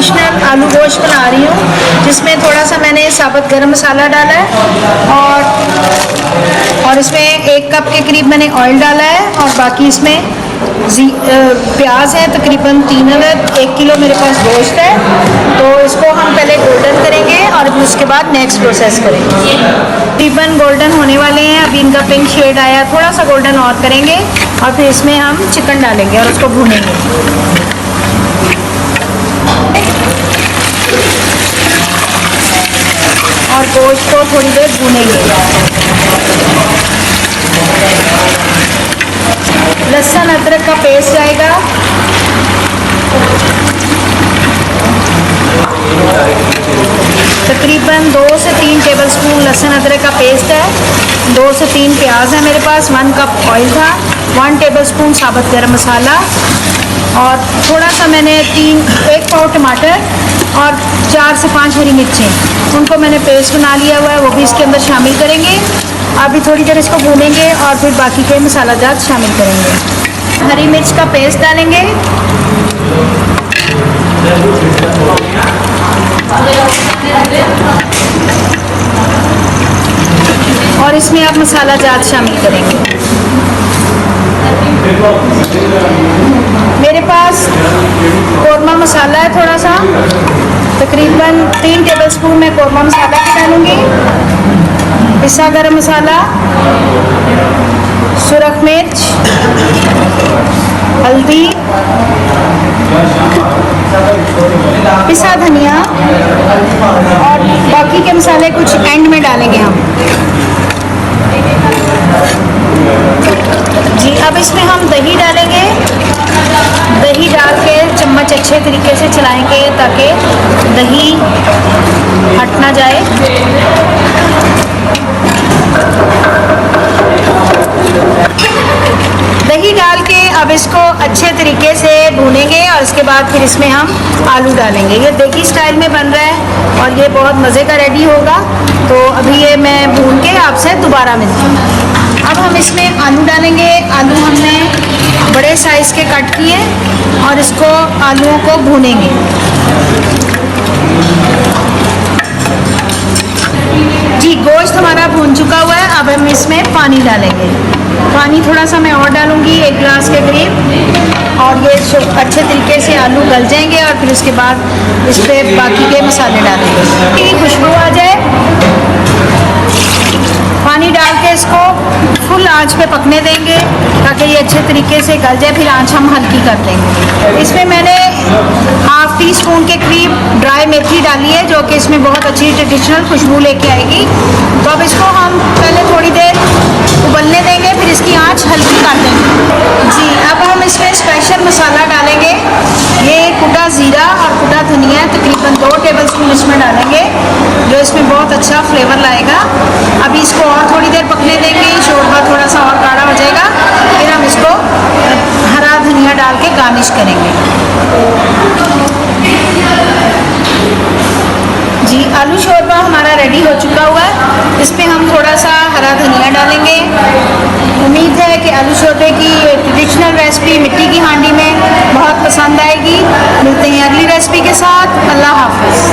Traditional आलू गोश्त बना रही हूँ, जिसमें थोड़ा सा मैंने साबुत गरम मसाला डाला है और इसमें 1 कप के करीब मैंने ऑयल डाला है और बाकी इसमें प्याज है तकरीबन 3 अदद। 1 किलो मेरे पास गोश्त है, तो इसको हम पहले गोल्डन करेंगे और फिर उसके बाद नेक्स्ट प्रोसेस करेंगे। तकरीबन गोल्डन होने वाले हैं, अभी इनका पिंक शेड आया, थोड़ा सा गोल्डन और करेंगे और फिर इसमें हम चिकन डालेंगे और उसको भूनेंगे। और गोश्त को थोड़ी देर भूनेंगे। लहसुन अदरक का पेस्ट जाएगा, तकरीबन 2 से 3 टेबलस्पून लहसुन अदरक का पेस्ट है, 2 से 3 प्याज है मेरे पास, 1 कप ऑयल था, 1 टेबलस्पून साबुत गरम मसाला और थोड़ा सा मैंने 1 पाव टमाटर और 4 से 5 हरी मिर्चें, उनको मैंने पेस्ट बना लिया हुआ है, वो भी इसके अंदर शामिल करेंगे। अभी थोड़ी देर इसको भूनेंगे और फिर बाकी के मसाला जात शामिल करेंगे। हरी मिर्च का पेस्ट डालेंगे और इसमें आप मसाला जात शामिल करेंगे। मेरे पास कौरमा मसाला है थोड़ा सा, तकरीबन 3 टेबलस्पून मैं कौरमा मसाला डालूंगी, पिसा गरम मसाला, सुरख मिर्च, हल्दी, पिसा धनिया और बाकी के मसाले कुछ एंड में डालेंगे हम जी। अब इसमें हम दही डालेंगे, दही डाल के चम्मच अच्छे तरीके से चलाएंगे ताकि दही हट ना जाए। दही डाल के अब इसको अच्छे तरीके से भूनेंगे और इसके बाद फिर इसमें हम आलू डालेंगे। ये देगी स्टाइल में बन रहा है और ये बहुत मज़े का रेडी होगा। तो अभी ये मैं भून के आपसे दोबारा मिलती हूँ। अब हम इसमें आलू डालेंगे। आलू हमने बड़े साइज़ के कट किए और इसको आलूओं को भूनेंगे। जी, गोश्त हमारा भून चुका हुआ है। अब हम इसमें पानी डालेंगे। पानी थोड़ा सा मैं और डालूंगी, 1 गिलास के करीब, और ये अच्छे तरीके से आलू गल जाएंगे और फिर उसके बाद इस पर बाकी के मसाले डालेंगे। ये खुशबू आ जाए, पानी डाल के इसको फुल आंच पे पकने देंगे ताकि ये अच्छे तरीके से गल जाए। फिर आंच हम हल्की कर देंगे। इसमें मैंने ½ टीस्पून के करीब ड्राई मेथी डाली है, जो कि इसमें बहुत अच्छी ट्रेडिशनल खुशबू लेके आएगी। तो अब इसको हम पहले थोड़ी देर उबलने देंगे, फिर इसकी आंच हल्की कर देंगे। जी, अब हम इसमें स्पेशल मसाला डालेंगे। ये कुटा ज़ीरा और कुटा धनिया तकरीबन 2 टेबलस्पून इसमें डालेंगे, जो इसमें बहुत अच्छा फ्लेवर लाएगा। अभी इसको और थोड़ी देर पकने देंगे, शोरबा थोड़ा सा और गाढ़ा हो जाएगा, फिर हम इसको हरा धनिया डाल के गार्निश करेंगे। जी, आलू शोरबा हमारा रेडी हो चुका हुआ है। इसमें हम थोड़ा सा हरा धनिया डालेंगे। उम्मीद है कि आलू शोरबे की ट्रेडिशनल रेसिपी मिट्टी की हांडी में बहुत पसंद आएगी। मिलते हैं अगली रेसिपी के साथ। अल्लाह हाफ़िज़।